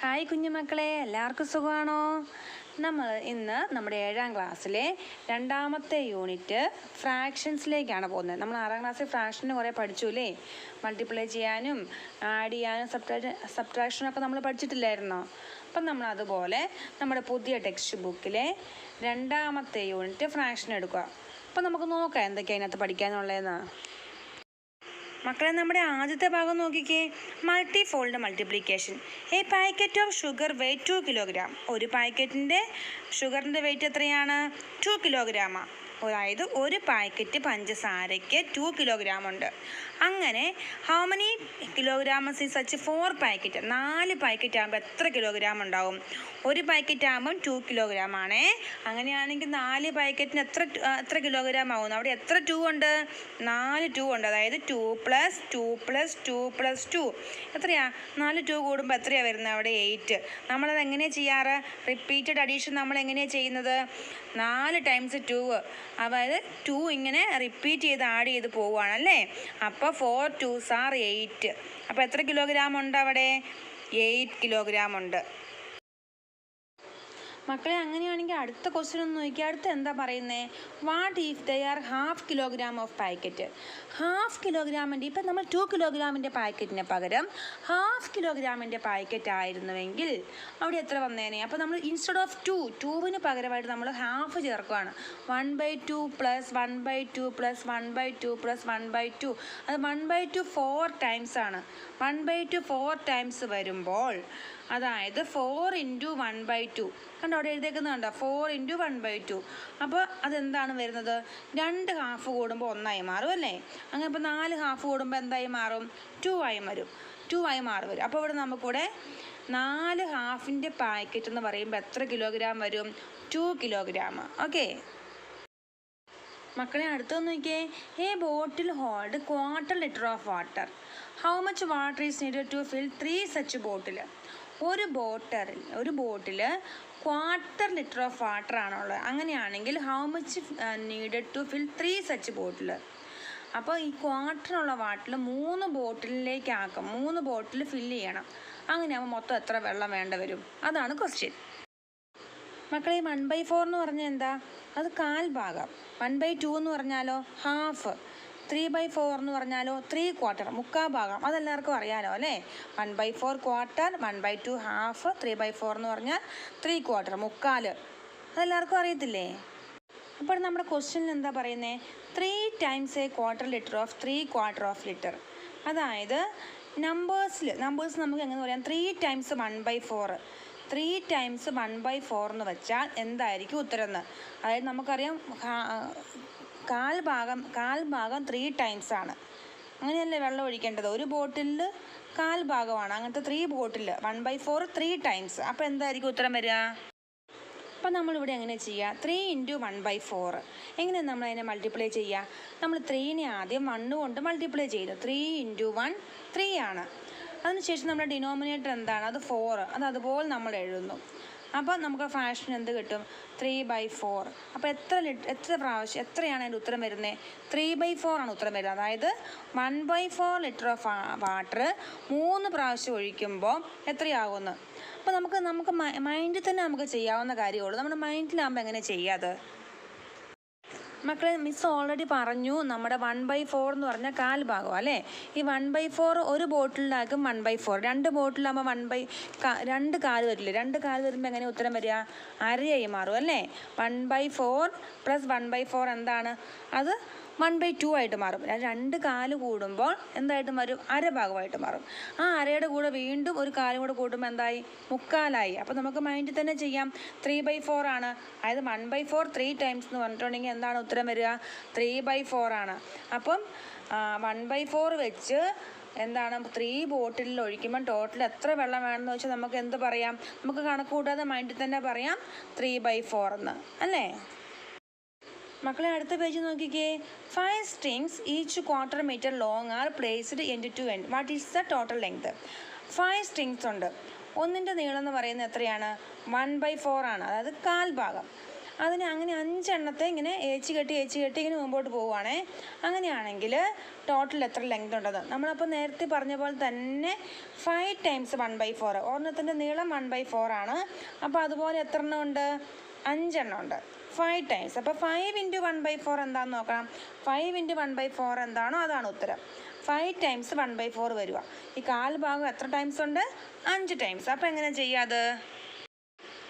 Hi കുഞ്ഞുമക്കളെ, എല്ലാവർക്കും സുഖമാണോ? നമ്മൾ ഇന്ന് നമ്മുടെ 7ാം ക്ലാസ്സിലെ രണ്ടാമത്തെ യൂണിറ്റ് ഫ്രാക്ഷൻസിലേക്കാണ് പോകുന്നത്. നമ്മൾ 6ാം ക്ലാസ്സിൽ ഫ്രാക്ഷന് കുറേ പഠിച്ചു അല്ലേ? മൾട്ടിപ്ലൈ ചെയ്യാനും ആഡ് ചെയ്യാനും സബ്ട്രാക്ഷനൊക്കെ നമ്മൾ പഠിച്ചിട്ടില്ലായിരുന്നോ? അപ്പം നമ്മൾ അതുപോലെ നമ്മുടെ പുതിയ ടെക്സ്റ്റ് ബുക്കിലെ രണ്ടാമത്തെ യൂണിറ്റ് ഫ്രാക്ഷൻ എടുക്കുക. അപ്പം നമുക്ക് നോക്കാം എന്തൊക്കെയാണ് അതിനകത്ത് പഠിക്കാനുള്ളതെന്ന്. മക്കളെ, നമ്മുടെ ആദ്യത്തെ ഭാഗം നോക്കിക്കേ. Multi fold multiplication. A packet of sugar weight 2 kilogram. ഒരു പാക്കറ്റിൻ്റെ ഷുഗറിൻ്റെ വെയിറ്റ് എത്രയാണ്? 2 കിലോഗ്രാമാണ്. അതായത് ഒരു പാക്കറ്റ് പഞ്ചസാരയ്ക്ക് 2 കിലോഗ്രാം ഉണ്ട്. അങ്ങനെ how many kilograms is such 4 packet? 4 packet ആകുമ്പോൾ എത്ര കിലോഗ്രാം ഉണ്ടാവും? ഒരു പാക്കറ്റ് ആകുമ്പം 2 കിലോഗ്രാം ആണേ. അങ്ങനെയാണെങ്കിൽ 4 പാക്കറ്റിന് എത്ര കിലോഗ്രാം ആവും? അവിടെ എത്ര 2 ഉണ്ട്? 4 2 ഉണ്ട്. അതായത് 2 + 2 + 2 + 2 എത്രയാ? 4 2 കൂടുമ്പോൾ എത്രയാണ് വരുന്നത്? അവിടെ 8. നമ്മളത് എങ്ങനെയാണ് ചെയ്യാറ്? റിപ്പീറ്റഡ് അഡീഷൻ നമ്മൾ എങ്ങനെയാണ് ചെയ്യുന്നത്? 4 × 2, അതായത് 2 ഇങ്ങനെ റിപ്പീറ്റ് ചെയ്ത് ആഡ് ചെയ്ത് പോവുകയാണല്ലേ. അപ്പോൾ 4 2s are 8. അപ്പോൾ എത്ര കിലോഗ്രാം ഉണ്ട് അവിടെ? 8 കിലോഗ്രാം ഉണ്ട്. മക്കളെ, അങ്ങനെയാണെങ്കിൽ അടുത്ത ക്വസ്റ്റ്യൻ ഒന്ന് നോക്കിയാൽ അടുത്ത് എന്താ പറയുന്നത്? What if they are half kilogram of packet? Half കിലോഗ്രാമിൻ്റെ, ഇപ്പം നമ്മൾ 2 കിലോഗ്രാമിൻ്റെ പാക്കറ്റിന് പകരം ഹാഫ് കിലോഗ്രാമിൻ്റെ പാക്കറ്റ് ആയിരുന്നുവെങ്കിൽ അവിടെ എത്ര വന്നേനെ? അപ്പോൾ നമ്മൾ ഇൻസ്റ്റെഡ് ഓഫ് 2 പകരമായിട്ട് നമ്മൾ ഹാഫ് ചേർക്കുകയാണ്. 1/2 + 1/2 + 1/2 + 1/2. അത് 1/2 4 ടൈംസ് ആണ്. 1/2 4 ടൈംസ് വരുമ്പോൾ അതായത് 4 × 1/2. കണ്ടോ, അവിടെ എഴുതിയേക്കുന്നത് കണ്ടോ? 4 × 1/2. അപ്പോൾ അതെന്താണ് വരുന്നത്? 2 ഹാഫ് കൂടുമ്പോൾ 1 ആയി മാറും അല്ലേ? അങ്ങനെ ഇപ്പോൾ 4 ഹാഫ് കൂടുമ്പോൾ എന്തായി മാറും? 2 ആയി വരും. 2 ആയി വരും. അപ്പോൾ ഇവിടെ നമുക്കിവിടെ 4 ഹാഫിൻ്റെ പാക്കറ്റ് എന്ന് പറയുമ്പോൾ എത്ര കിലോഗ്രാം വരും? 2 കിലോഗ്രാം. ഓക്കെ മക്കളെ, അടുത്തൊന്ന് നോക്കിയേ. A bottle hold 1/4 litre of water. How much water is needed to fill 3 such bottle? ഒരു ബോട്ടിൽ 1/4 ലിറ്റർ ഓഫ് വാട്ടർ ആണുള്ളത്. അങ്ങനെയാണെങ്കിൽ how much needed to fill 3 such bottle? അപ്പോൾ ഈ ക്വാർട്ടറിനുള്ള വാട്ടർ 3 ബോട്ടിലേക്ക് ആക്കും. 3 ബോട്ടിൽ ഫില്ല് ചെയ്യണം. അങ്ങനെയാകുമ്പോൾ മൊത്തം എത്ര വെള്ളം വേണ്ട വരും? അതാണ് ക്വസ്റ്റ്യൻ. മക്കളെ, 1/4 എന്ന് പറഞ്ഞാൽ എന്താ? അത് 1/4 ഭാഗം. 1/2 എന്ന് പറഞ്ഞാലോ ഹാഫ്. 3/4 എന്ന് പറഞ്ഞാലോ 3/4, 3/4 ഭാഗം. അതെല്ലാവർക്കും അറിയാലോ അല്ലേ? 1/4 ക്വാർട്ടർ, 1/2 ഹാഫ്, 3/4 എന്ന് പറഞ്ഞാൽ 3/4, 3/4. അതെല്ലാവർക്കും അറിയത്തില്ലേ? അപ്പോൾ നമ്മുടെ ക്വസ്റ്റ്യനിൽ എന്താ പറയുന്നത്? 3 times A 1/4 litre of 3/4 of litre. അതായത് നമ്പേഴ്സ് നമുക്ക് എങ്ങനെ പറയാം? 3 ടൈംസ് 1/4. 3 ടൈംസ് 1/4 എന്ന് വെച്ചാൽ എന്തായിരിക്കും ഉത്തരം എന്ന്? അതായത് നമുക്കറിയാം 1/4 ഭാഗം 3 ടൈംസ് ആണ്. അങ്ങനെയല്ലേ വെള്ളം ഒഴിക്കേണ്ടത്? ഒരു ബോട്ടിലിൽ 1/4 ഭാഗമാണ്. അങ്ങനത്തെ 3 ബോട്ടിൽ 1/4 3 ടൈംസ്. അപ്പോൾ എന്തായിരിക്കും ഉത്തരം വരിക? അപ്പം നമ്മളിവിടെ എങ്ങനെ ചെയ്യുക? 3 × 1/4. എങ്ങനെയാണ് നമ്മളതിനെ മൾട്ടിപ്ലൈ ചെയ്യുക? നമ്മൾ 3നെ ആദ്യം 1 കൊണ്ട് മൾട്ടിപ്ലൈ ചെയ്തു. 3 × 1 3 ആണ്. അതിനുശേഷം നമ്മുടെ ഡിനോമിനേറ്റർ എന്താണ്? അത് 4. അത് അതുപോലെ നമ്മൾ എഴുതുന്നു. അപ്പോൾ നമുക്ക് ഫ്രാക്ഷൻ എന്ത് കിട്ടും? 3/4. അപ്പോൾ എത്രയാണ് അതിൻ്റെ ഉത്തരം വരുന്നത്? 3/4 ആണ് ഉത്തരം വരുന്നത്. അതായത് 1/4 ലിറ്റർ ഓഫ് വാട്ടർ 3 പ്രാവശ്യം ഒഴിക്കുമ്പോൾ എത്രയാകുമെന്ന്. അപ്പോൾ നമുക്ക് മൈൻഡിൽ തന്നെ നമുക്ക് ചെയ്യാവുന്ന കാര്യമുള്ളൂ. നമ്മുടെ മൈൻഡിലാകുമ്പോൾ എങ്ങനെ ചെയ്യാതെ? മക്കളെ, മിസ് ഓൾറെഡി പറഞ്ഞു നമ്മുടെ 1/4 എന്ന് പറഞ്ഞാൽ 1/4 ഭാഗം അല്ലേ? ഈ 1/4 ഒരു ബോട്ടിലാക്കും 1/4. 2 ബോട്ടിലാകുമ്പോൾ 2 കാല് വരില്ലേ? 2 കാല് വരുമ്പോൾ എങ്ങനെ ഉത്തരം വരിക? അരയായി മാറും അല്ലേ? 1/4 + 1/4 എന്താണ്? അത് 1/2 ആയിട്ട് മാറും. 2 കാല് കൂടുമ്പോൾ എന്തായിട്ട് മാറും? അര ഭാഗമായിട്ട് മാറും. ആ അരയുടെ കൂടെ വീണ്ടും ഒരു കാലും കൂടെ കൂടുമ്പോൾ എന്തായി? 3/4. അപ്പോൾ നമുക്ക് മൈൻഡിൽ തന്നെ ചെയ്യാം. 3/4 ആണ്. അതായത് 1/4 3 ടൈംസ് എന്ന് പറഞ്ഞിട്ടുണ്ടെങ്കിൽ എന്താണ് ഉത്തരം വരിക? 3/4 ആണ്. അപ്പം 1/4 വെച്ച് എന്താണ് 3 ബോട്ടിലിൽ ഒഴിക്കുമ്പോൾ ടോട്ടൽ എത്ര വെള്ളം വേണമെന്ന് വെച്ചാൽ നമുക്ക് എന്ത് പറയാം? നമുക്ക് കണക്ക് കൂട്ടാതെ മൈൻഡിൽ തന്നെ പറയാം 3/4 എന്ന് അല്ലേ? മക്കളെ, അടുത്ത പേജ് നോക്കിക്കേ. 5 strings each 1/4 meter long are placed end to end. What is the total length? 5 strings ഉണ്ട്. ഒന്നിൻ്റെ നീളം എന്ന് പറയുന്നത് എത്രയാണ്? 1/4 ആണ്. അതായത് 1/4 ഭാഗം. അതിന് അങ്ങനെ 5 എണ്ണത്തെ ഇങ്ങനെ ഏച്ച് കെട്ടി ഇങ്ങനെ മുമ്പോട്ട് പോവുകയാണേ. അങ്ങനെയാണെങ്കിൽ ടോട്ടൽ എത്ര ലെങ്ത് ഉണ്ടെന്ന് നമ്മളപ്പോൾ നേരത്തെ പറഞ്ഞ പോലെ തന്നെ 5 ടൈംസ് 1/4. ഒരെണ്ണത്തിൻ്റെ നീളം 1/4 ആണ്. അപ്പോൾ അതുപോലെ എത്ര എണ്ണം ഉണ്ട്? 5 എണ്ണം ഉണ്ട്. 5 ടൈംസ്. അപ്പോൾ 5 × 1/4 എന്താണെന്ന് നോക്കാം. 5 × 1/4 എന്താണോ അതാണ് ഉത്തരം. 5 ടൈംസ് 1/4 വരിക. ഈ കാൽ ഭാഗം എത്ര ടൈംസ് ഉണ്ട്? 5 ടൈംസ്. അപ്പോൾ എങ്ങനെ ചെയ്യാത്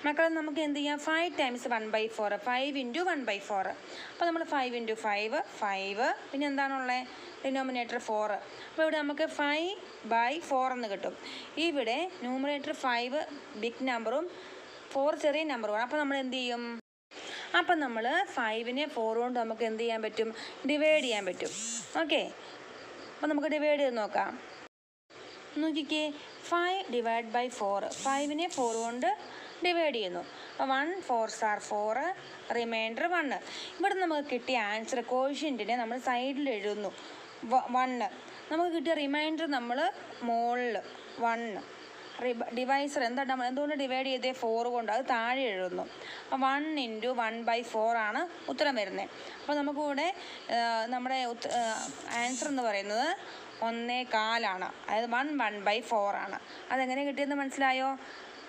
മക്കളെ? നമുക്ക് എന്ത് ചെയ്യാം? 5 ടൈംസ് 1/4, 5 × 1/4. അപ്പോൾ നമ്മൾ 5 × 5, 5, പിന്നെ എന്താണുള്ളത്? ഡിനോമിനേറ്റർ 4. അപ്പോൾ ഇവിടെ നമുക്ക് 5/4 എന്ന് കിട്ടും. ഇവിടെ ന്യൂമറേറ്റർ 5 ബിഗ് നമ്പറും 4 ചെറിയ നമ്പറുമാണ്. അപ്പോൾ നമ്മൾ എന്ത് ചെയ്യും? അപ്പം നമ്മൾ 5നെ 4 കൊണ്ട് നമുക്ക് എന്ത് ചെയ്യാൻ പറ്റും? ഡിവൈഡ് ചെയ്യാൻ പറ്റും. ഓക്കെ, അപ്പോൾ നമുക്ക് ഡിവൈഡ് ചെയ്ത് നോക്കാം. നോക്കിക്കേ, 5 / 4. 5നെ 4 കൊണ്ട് ഡിവൈഡ് ചെയ്യുന്നു. അപ്പോൾ 1 4s are 4, റിമൈൻഡർ 1. ഇവിടെ നമുക്ക് കിട്ടിയ ആൻസർ കോഷ്യൻറ്റിനെ നമ്മൾ സൈഡിൽ എഴുതുന്നു 1. നമുക്ക് കിട്ടിയ റിമൈൻഡർ നമ്മൾ മുകളിൽ 1. ഡിവൈസർ എന്തുകൊണ്ട് ഡിവൈഡ് ചെയ്തേ? 4 കൊണ്ട്. അത് താഴെ എഴുതുന്നു. 1 × 1/4 ആണ് ഉത്തരം വരുന്നത്. അപ്പോൾ നമുക്കിവിടെ നമ്മുടെ ആൻസർ എന്ന് പറയുന്നത് 1/4 ആണ്. അതായത് 1/4 ആണ്. അതെങ്ങനെ കിട്ടിയെന്ന് മനസ്സിലായോ?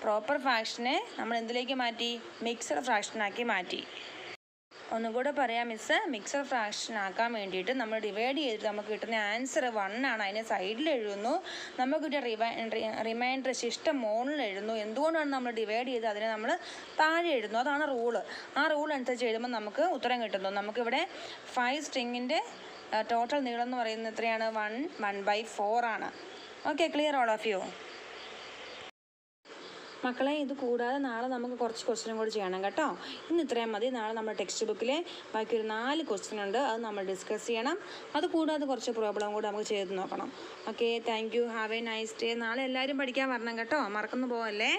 പ്രോപ്പർ ഫ്രാക്ഷനെ നമ്മൾ എന്തിലേക്ക് മാറ്റി? മിക്സഡ് ഫ്രാക്ഷനാക്കി മാറ്റി. ഒന്നുകൂടെ പറയാം മിസ്സ്. മിക്സഡ് ഫ്രാക്ഷൻ ആക്കാൻ വേണ്ടിയിട്ട് നമ്മൾ ഡിവൈഡ് ചെയ്തിട്ട് നമുക്ക് കിട്ടുന്ന ആൻസർ 1 ആണ്. അതിനെ സൈഡിൽ എഴുതുന്നു. നമുക്ക് കിട്ടിയ റിമൈൻഡർ ശിഷ്ടം മുകളിൽ എഴുതുന്നു. എന്തുകൊണ്ടാണ് നമ്മൾ ഡിവൈഡ് ചെയ്ത് അതിനെ നമ്മൾ താഴെ എഴുതുന്നു? അതാണ് റൂള്. ആ റൂൾ അനുസരിച്ച് എഴുതുമ്പോൾ നമുക്ക് ഉത്തരം കിട്ടുന്നു. നമുക്കിവിടെ 5 സ്ട്രിങ്ങിൻ്റെ ടോട്ടൽ നീളം എന്ന് പറയുന്നത് എത്രയാണ്? 1/4 ആണ്. Okay, clear all of you? മക്കളെ, ഇത് കൂടാതെ നാളെ നമുക്ക് കുറച്ച് ക്വസ്റ്റ്യനും കൂടി ചെയ്യണം കേട്ടോ. ഇന്ന് ഇത്രയും മതി. നാളെ നമ്മുടെ ടെക്സ്റ്റ് ബുക്കിലെ ബാക്കി ഒരു 4 ക്വസ്റ്റ്യൻ ഉണ്ട്. അത് നമ്മൾ ഡിസ്കസ് ചെയ്യണം. അത് കൂടാതെ കുറച്ച് പ്രോബ്ലം കൂടെ നമുക്ക് ചെയ്ത് നോക്കണം. Okay, thank you. Have A nice day. നാളെ എല്ലാവരും പഠിക്കാൻ വരണം കേട്ടോ. മറന്നു പോവല്ലേ.